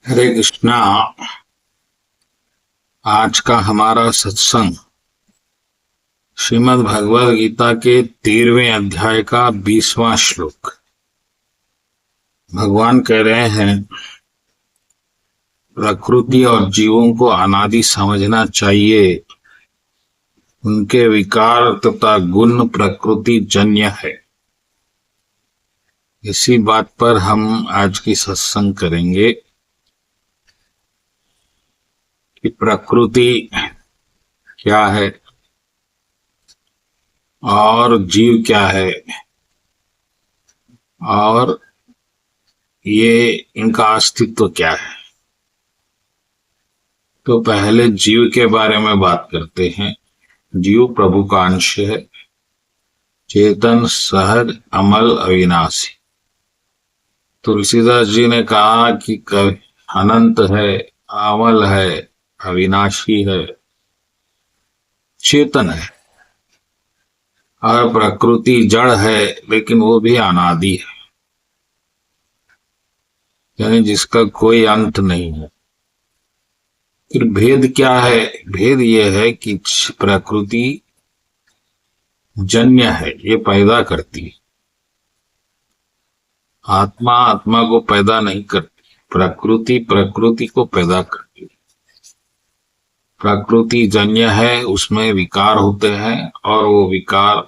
हरे कृष्णा। आज का हमारा सत्संग श्रीमद् भगवद गीता के 13वें अध्याय का 20वां श्लोक। भगवान कह रहे हैं प्रकृति और जीवों को अनादि समझना चाहिए। उनके विकार तथा गुण प्रकृति जन्य है। इसी बात पर हम आज की सत्संग करेंगे कि प्रकृति क्या है और जीव क्या है और ये इनका अस्तित्व क्या है। तो पहले जीव के बारे में बात करते हैं। जीव प्रभु का अंश है, चेतन, सहज, अमल, अविनाशी। तुलसीदास जी ने कहा कि अनंत है, अमल है, अविनाशी है, चेतन है। और प्रकृति जड़ है लेकिन वो भी अनादि है, यानी जिसका कोई अंत नहीं है। फिर भेद क्या है? भेद ये है कि प्रकृति जन्य है, ये पैदा करती है। आत्मा आत्मा को पैदा नहीं करती, प्रकृति प्रकृति को पैदा करती है। प्रकृति जन्य है, उसमें विकार होते हैं और वो विकार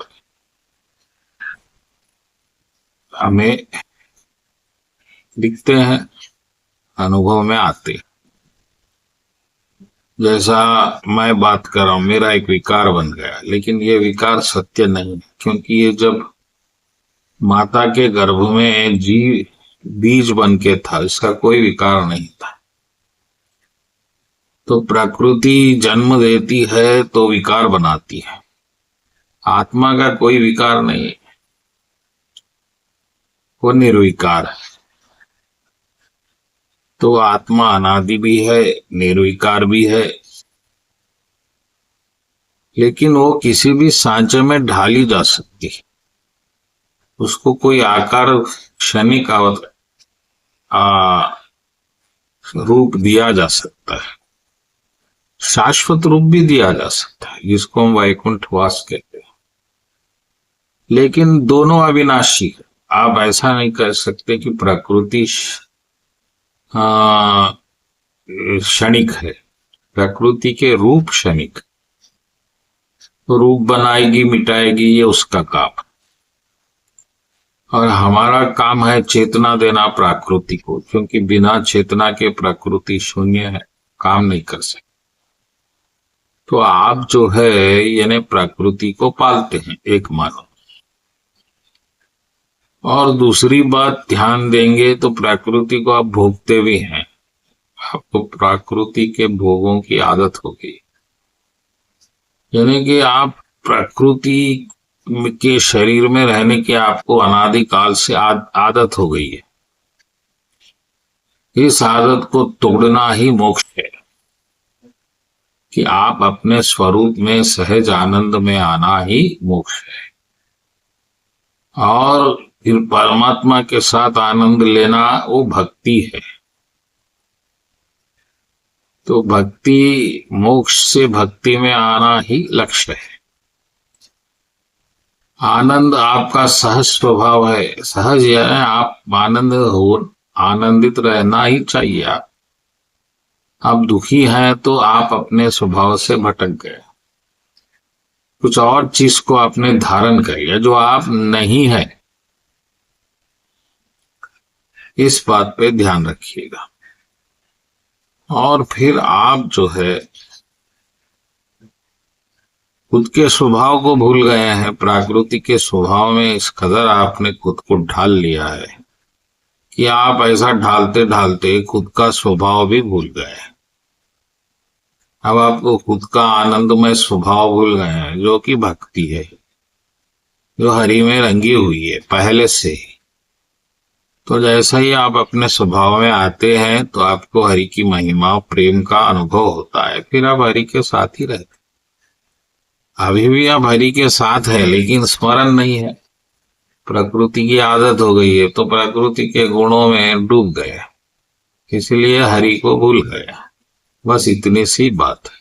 हमें दिखते हैं, अनुभव में आते हैं। जैसा मैं बात कर रहा हूं, मेरा एक विकार बन गया, लेकिन ये विकार सत्य नहीं, क्योंकि ये जब माता के गर्भ में बीज बन के था, इसका कोई विकार नहीं था। तो प्रकृति जन्म देती है तो विकार बनाती है। आत्मा का कोई विकार नहीं है, वो निर्विकार है। तो आत्मा अनादि भी है, निर्विकार भी है, लेकिन वो किसी भी सांचे में ढाली जा सकती है। उसको कोई आकार, क्षणिक रूप दिया जा सकता है, शाश्वत रूप भी दिया जा सकता है, जिसको हम वैकुंठवास कहते हैं। लेकिन दोनों अविनाशी है। आप ऐसा नहीं कह सकते कि प्रकृति क्षणिक है। प्रकृति के रूप क्षणिक, तो रूप बनाएगी मिटाएगी, ये उसका काम। और हमारा काम है चेतना देना प्रकृति को, क्योंकि बिना चेतना के प्रकृति शून्य है, काम नहीं कर सकते। तो आप जो है यानी प्रकृति को पालते हैं, एक मानो। और दूसरी बात ध्यान देंगे तो प्रकृति को आप भोगते भी हैं। आपको प्रकृति के भोगों की आदत होगी, यानी कि आप प्रकृति के शरीर में रहने की आपको अनादिकाल से आदत हो गई है। इस आदत को तोड़ना ही मोक्ष है, कि आप अपने स्वरूप में सहज आनंद में आना ही मोक्ष है। और फिर परमात्मा के साथ आनंद लेना, वो भक्ति है। तो भक्ति, मोक्ष से भक्ति में आना ही लक्ष्य है। आनंद आपका सहज स्वभाव है। सहज है, आप आनंदित रहना ही चाहिए। आप दुखी हैं तो आप अपने स्वभाव से भटक गए, कुछ और चीज को आपने धारण कर लिया जो आप नहीं है। इस बात पे ध्यान रखिएगा। और फिर आप जो है खुद के स्वभाव को भूल गए हैं। प्रकृति के स्वभाव में इस कदर आपने खुद को ढाल लिया है कि आप ऐसा ढालते ढालते खुद का स्वभाव भी भूल गए। अब आपको खुद का आनंदमय स्वभाव भूल गए हैं, जो कि भक्ति है, जो हरि में रंगी हुई है पहले से ही। तो जैसा ही आप अपने स्वभाव में आते हैं तो आपको हरि की महिमा, प्रेम का अनुभव होता है। फिर आप हरि के साथ ही रहते। अभी भी आप हरि के साथ है, लेकिन स्मरण नहीं है। प्रकृति की आदत हो गई है, तो प्रकृति के गुणों में डूब गए। इसलिए हरि को भूल गया। बस इतनी सी बात है।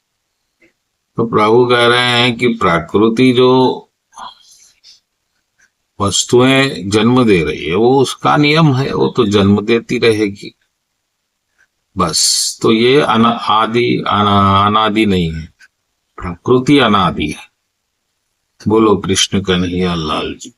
तो प्रभु कह रहे हैं कि प्रकृति जो वस्तुएं जन्म दे रही है वो उसका नियम है, वो तो जन्म देती रहेगी बस। तो ये अनादि नहीं है, प्रकृति अनादि है। बोलो कृष्ण कन्हैया लाल जी।